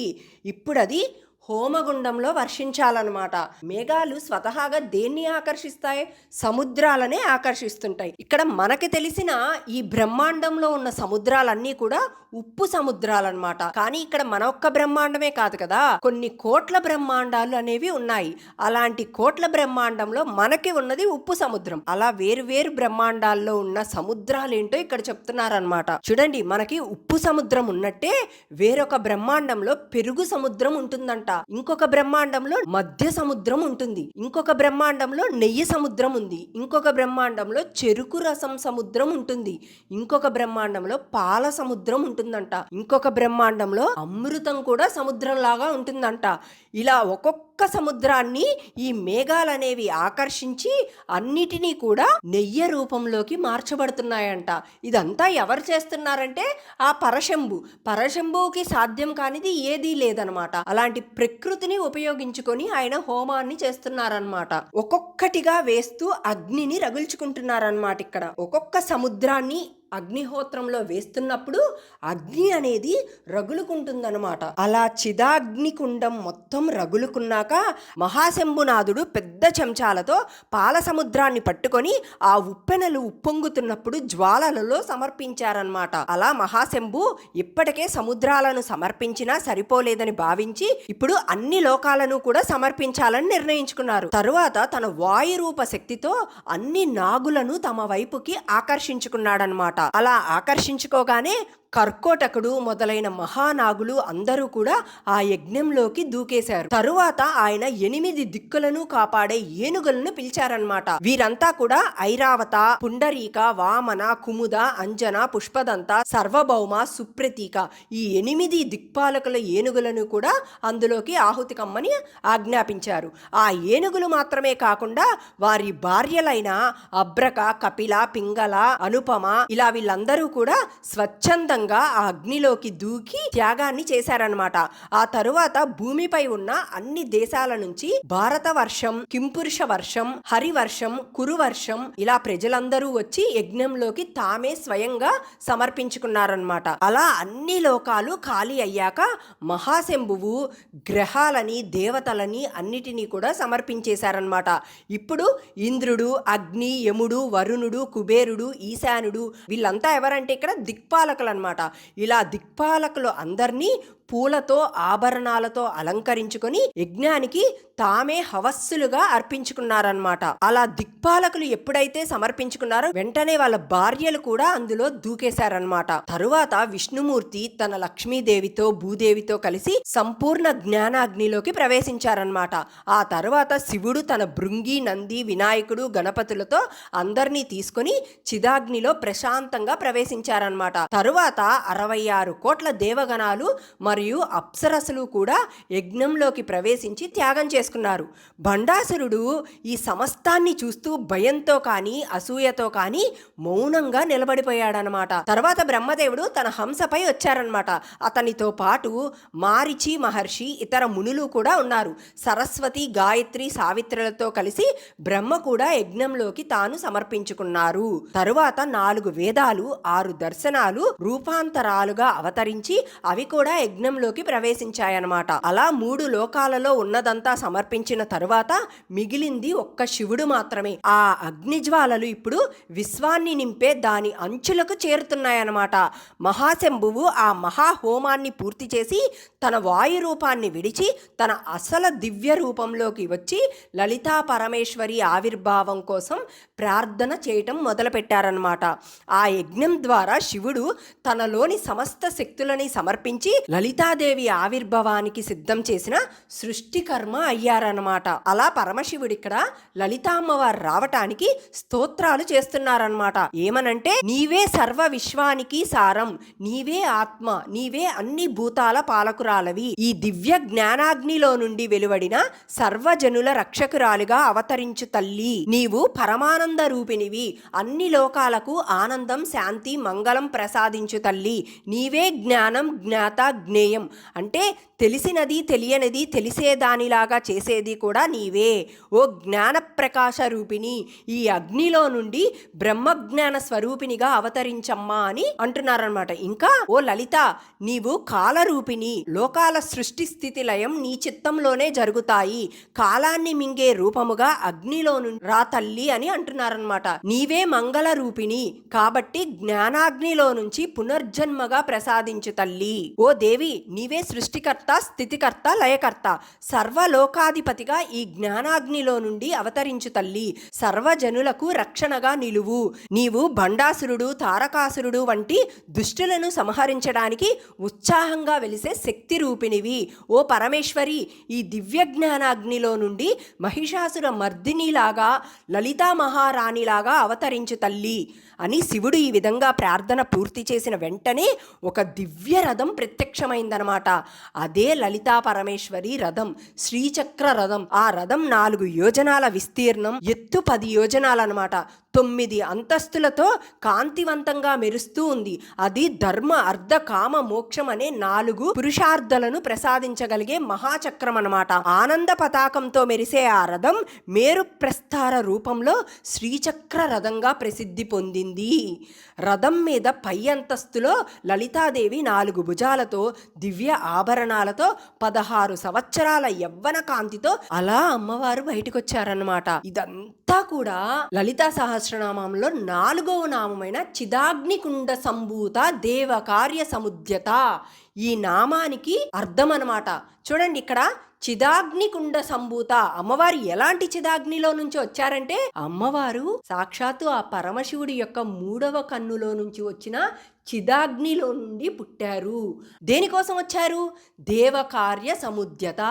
ఇప్పుడు అది హోమగుండంలో వర్షించాలన్నమాట. మేఘాలు స్వతహాగా దేన్ని ఆకర్షిస్తాయి? సముద్రాలనే ఆకర్షిస్తుంటాయి. ఇక్కడ మనకి తెలిసిన ఈ బ్రహ్మాండంలో ఉన్న సముద్రాలన్నీ కూడా ఉప్పు సముద్రాలన్నమాట. కానీ ఇక్కడ మన ఒక్క బ్రహ్మాండమే కాదు కదా, కొన్ని కోట్ల బ్రహ్మాండాలు అనేవి ఉన్నాయి. అలాంటి కోట్ల బ్రహ్మాండంలో మనకి ఉన్నది ఉప్పు సముద్రం. అలా వేరు వేరు బ్రహ్మాండాల్లో ఉన్న సముద్రాలు ఏంటో ఇక్కడ చెప్తున్నారనమాట. చూడండి, మనకి ఉప్పు సముద్రం ఉన్నట్టే వేరొక బ్రహ్మాండంలో పెరుగు సముద్రం ఉంటుందంట. ఇంకొక బ్రహ్మాండంలో మధ్య సముద్రం ఉంటుంది. ఇంకొక బ్రహ్మాండంలో నెయ్యి సముద్రం ఉంది. ఇంకొక బ్రహ్మాండంలో చెరుకు రసం సముద్రం ఉంటుంది. ఇంకొక బ్రహ్మాండంలో పాల సముద్రం ఉంటుందంట. ఇంకొక బ్రహ్మాండంలో అమృతం కూడా సముద్రం లాగా ఉంటుందంట. ఇలా ఒక్కొక్క సముద్రాన్ని ఈ మేఘాలనేవి ఆకర్షించి అన్నిటినీ కూడా నెయ్యి రూపంలోకి మార్చబడుతున్నాయంట. ఇదంతా ఎవరు చేస్తున్నారంటే ఆ పరశంభువుకి సాధ్యం కానిది ఏదీ లేదనమాట. అలాంటి ప్రకృతిని ఉపయోగించుకొని ఆయన హోమాన్ని చేస్తున్నారనమాట. ఒక్కొక్కటిగా వేస్తూ అగ్నిని రగుల్చుకుంటున్నారనమాట. ఇక్కడ ఒక్కొక్క సముద్రాన్ని అగ్నిహోత్రంలో వేస్తున్నప్పుడు అగ్ని అనేది రగులుకుంటుందనమాట. అలా చిదాగ్ని కుండం మొత్తం రగులుకున్నాక మహాశంభునాథుడు పెద్ద చెంచాలతో పాల సముద్రాన్ని పట్టుకొని ఆ ఉప్పెనలు ఉప్పొంగుతున్నప్పుడు జ్వాలలలో సమర్పించారనమాట. అలా మహాశంభు ఇప్పటికే సముద్రాలను సమర్పించినా సరిపోలేదని భావించి ఇప్పుడు అన్ని లోకాలను కూడా సమర్పించాలని నిర్ణయించుకున్నారు. తరువాత తన వాయురూప శక్తితో అన్ని నాగులను తమ వైపుకి ఆకర్షించుకున్నాడనమాట. అలా ఆకర్షించుకోగానే కర్కోటకుడు మొదలైన మహానాగులు అందరూ కూడా ఆ యజ్ఞంలోకి దూకేశారు. తరువాత ఆయన 8 దిక్కులను కాపాడే ఏనుగులను పిలిచారనమాట. వీరంతా కూడా ఐరావత, పుండరీక, వామన, కుముద, అంజన, పుష్పదంత, సర్వభౌమ, సుప్రతీక ఈ 8 దిక్పాలకుల ఏనుగులను కూడా అందులోకి ఆహుతి కమ్మని ఆజ్ఞాపించారు. ఆ ఏనుగులు మాత్రమే కాకుండా వారి భార్యలైన అబ్రక, కపిల, పింగళ, అనుపమ ఇలా వీళ్ళందరూ కూడా స్వచ్ఛందంగా ఆ అగ్నిలోకి దూకి త్యాగాన్ని చేశారనమాట. ఆ తరువాత భూమిపై ఉన్న అన్ని దేశాల నుంచి భారత వర్షం, కింపురుష వర్షం, హరివర్షం, కురువర్షం ఇలా ప్రజలందరూ వచ్చి యజ్ఞంలోకి తామే స్వయంగా సమర్పించుకున్నారనమాట. అలా అన్ని లోకాలు ఖాళీ అయ్యాక మహాశంభువు గ్రహాలని, దేవతలని అన్నిటినీ కూడా సమర్పించేశారనమాట. ఇప్పుడు ఇంద్రుడు, అగ్ని, యముడు, వరుణుడు, కుబేరుడు, ఈశానుడు వీళ్ళంతా ఎవరంటే ఇక్కడ దిక్పాలకులు అనమాట. ఇలా దిక్పాలకులు అందరినీ పూలతో, ఆభరణాలతో అలంకరించుకొని యజ్ఞానికి తామే హవస్సులుగా అర్పించుకున్నారనమాట. అలా దిక్పాలకులు ఎప్పుడైతే సమర్పించుకున్నారో వెంటనే వాళ్ళ భార్యలు కూడా అందులో దూకేశారనమాట. తరువాత విష్ణుమూర్తి తన లక్ష్మీదేవితో, భూదేవితో కలిసి సంపూర్ణ జ్ఞానాగ్నిలోకి ప్రవేశించారనమాట. ఆ తరువాత శివుడు తన భృంగి, నంది, వినాయకుడు, గణపతులతో అందరినీ తీసుకొని చిదాగ్నిలో ప్రశాంతంగా ప్రవేశించారనమాట. తరువాత 66 కోట్ల దేవగణాలు మరియు అప్సరసులు కూడా యజ్ఞంలోకి ప్రవేశించి త్యాగం చేసుకున్నారు. భండాసురుడు ఈ సమస్తాన్ని చూస్తూ భయంతో కానీ అసూయతో కానీ మౌనంగా నిలబడిపోయాడనమాట. తర్వాత బ్రహ్మదేవుడు తన హంసపై వచ్చారనమాట. అతనితో పాటు మారిచి మహర్షి, ఇతర మునులు కూడా ఉన్నారు. సరస్వతి, గాయత్రి, సావిత్రులతో కలిసి బ్రహ్మ కూడా యజ్ఞంలోకి తాను సమర్పించుకున్నారు. తరువాత 4 వేదాలు, 6 దర్శనాలు రూపాంతరాలుగా అవతరించి అవి కూడా యజ్ఞ యజ్ఞంలోకి ప్రవేశించాయన్నమాట. అలా 3 లోకాలలో ఉన్నదంతా సమర్పించిన తరువాత మిగిలింది ఒక్క శివుడు మాత్రమే. ఆ అగ్నిజ్వాలలు ఇప్పుడు విశ్వాన్ని నింపే దాని అంచులకు చేరుతున్నాయన్నమాట. మహాశంభువు ఆ మహాహోమాన్ని పూర్తి చేసి తన వాయు రూపాన్ని విడిచి తన అసలు దివ్య రూపంలోకి వచ్చి లలితా పరమేశ్వరి ఆవిర్భావం కోసం ప్రార్థన చేయటం మొదలుపెట్టారన్నమాట. ఆ యజ్ఞం ద్వారా శివుడు తనలోని సమస్త శక్తులని సమర్పించి లలితాదేవి ఆవిర్భావానికి సిద్ధం చేసిన సృష్టికర్మ అయ్యారన్నమాట. అలా పరమశివుడు ఇక్కడ లలితామ్మవారు రావటానికి స్తోత్రాలు చేస్తున్నారన్నమాట. ఏమనంటే, నీవే సర్వ విశ్వానికి సారం, నీవే ఆత్మ, నీవే అన్ని భూతాల పాలకురాలవి, ఈ దివ్య జ్ఞానాగ్నిలో నుండి వెలువడిన సర్వజనుల రక్షకురాలుగా అవతరించు తల్లి, నీవు పరమానంద రూపినివి, అన్ని లోకాలకు ఆనందం శాంతి మంగళం ప్రసాదించు తల్లి, నీవే జ్ఞానం జ్ఞాత జ్ఞేయం, అంటే తెలిసినది తెలియనిది తెలిసేదానిలాగా చేసేది కూడా నీవే. ఓ జ్ఞాన ప్రకాశ రూపిణి, ఈ అగ్నిలో నుండి బ్రహ్మజ్ఞాన స్వరూపినిగా అవతరించమ్మా అని అంటున్నారనమాట. ఇంకా ఓ లలిత, నీవు కాలరూపిణి, లోకాల సృష్టి స్థితి లయం నీ చిత్తంలోనే జరుగుతాయి, కాలాన్ని మింగే రూపముగా అగ్నిలో నుండి రా తల్లి అని అంటున్నారనమాట. నీవే మంగళ రూపిణి కాబట్టి జ్ఞానాగ్నిలో నుంచి పునర్జన్మగా ప్రసాదించు తల్లి. ఓ దేవి, నీవే సృష్టికర్త స్థితికర్త లయకర్త, సర్వలోకాధిపతిగా ఈ జ్ఞానాగ్నిలో నుండి అవతరించు తల్లి, సర్వజనులకు రక్షణగా నిలువు. నీవు భండాసురుడు తారకాసురుడు వంటి దుష్టులను సంహరించడానికి ఉత్సాహంగా వెలిసే శక్తి రూపిణివి. ఓ పరమేశ్వరి, ఈ దివ్య జ్ఞానాగ్నిలో నుండి మహిషాసుర మర్దినిలాగా లలితా మహారాణిలాగా అవతరించు తల్లి అని శివుడు ఈ విధంగా ప్రార్థన పూర్తి చేసిన వెంటనే ఒక దివ్య రథం ప్రత్యక్షమైందనమాట. అదే లలితా పరమేశ్వరి రథం, శ్రీచక్ర రథం. ఆ రథం 4 యోజనాల విస్తీర్ణం, ఎత్తు 10 యోజనాలన్నమాట. 9 అంతస్తులతో కాంతివంతంగా మెరుస్తూ ఉంది. అది ధర్మ అర్ధ కామ మోక్షం అనే 4 పురుషార్థులను ప్రసాదించగలిగే మహాచక్రం అన్నమాట. ఆనంద పతాకంతో మెరిసే ఆ రథం మేరు ప్రస్థార రూపంలో శ్రీచక్ర రథంగా ప్రసిద్ధి పొందింది. రథం మీద పై అంతస్తులో లలితాదేవి 4 భుజాలతో దివ్య ఆభరణాలతో 16 సంవత్సరాల యవ్వన కాంతితో అలా అమ్మవారు బయటకొచ్చారన్నమాట. ఇదంతా కూడా లలితా సహస్రనామంలో 4వ నామమైన చిదాగ్నికుండ సంభూత దేవ కార్య సముద్యత ఈ నామానికి అర్థం అన్నమాట. చూడండి, ఇక్కడ చిదాగ్నికుండ సంభూత, అమ్మవారు ఎలాంటి చిదాగ్నిలో నుంచి వచ్చారంటే, అమ్మవారు సాక్షాత్తు ఆ పరమశివుడి యొక్క 3వ కన్నులో నుంచి వచ్చిన చిదాగ్నిలో నుండి పుట్టారు. దేనికోసం వచ్చారు? దేవకార్య సముద్యత,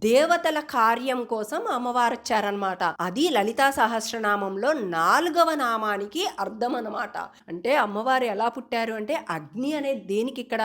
దేవతల కార్యం కోసం అమ్మవారు వచ్చారనమాట. అది లలితా సహస్రనామంలో 4వ నామానికి అర్థం అన్నమాట. అంటే అమ్మవారు ఎలా పుట్టారు అంటే, అగ్ని అనేది దేనికి ఇక్కడ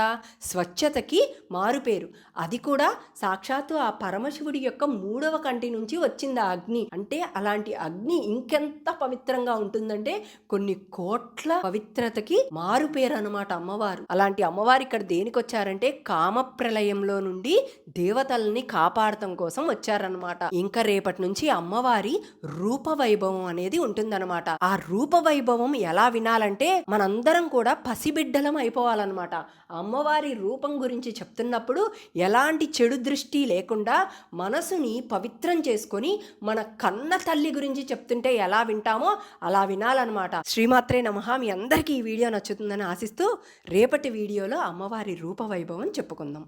స్వచ్ఛతకి మారుపేరు. అది కూడా సాక్షాత్తు ఆ పరమశివుడి యొక్క 3వ కంటి నుంచి వచ్చింది ఆ అగ్ని. అంటే అలాంటి అగ్ని ఇంకెంత పవిత్రంగా ఉంటుందంటే కొన్ని కోట్ల పవిత్రతకి మారుపేరు అనమాట అమ్మవారు. అలాంటి అమ్మవారు ఇక్కడ దేనికి వచ్చారంటే, కామ ప్రళయంలో నుండి దేవతల్ని కాపాడటం కోసం వచ్చారనమాట. ఇంకా రేపటి నుంచి అమ్మవారి రూప వైభవం అనేది ఉంటుందన్నమాట. ఆ రూప వైభవం ఎలా వినాలంటే, మనందరం కూడా పసిబిడ్డలం అయిపోవాలన్నమాట. అమ్మవారి రూపం గురించి చెప్తున్నప్పుడు ఎలాంటి చెడు దృష్టి లేకుండా మనసుని పవిత్రం చేసుకొని మన కన్న తల్లి గురించి చెప్తుంటే ఎలా వింటామో అలా వినాలన్నమాట. శ్రీమాత్రే నమః. మీ అందరికీ ఈ వీడియో నచ్చుతుందని ఆశిస్తూ రేపటి వీడియోలో అమ్మవారి రూప వైభవం చెప్పుకుందాం.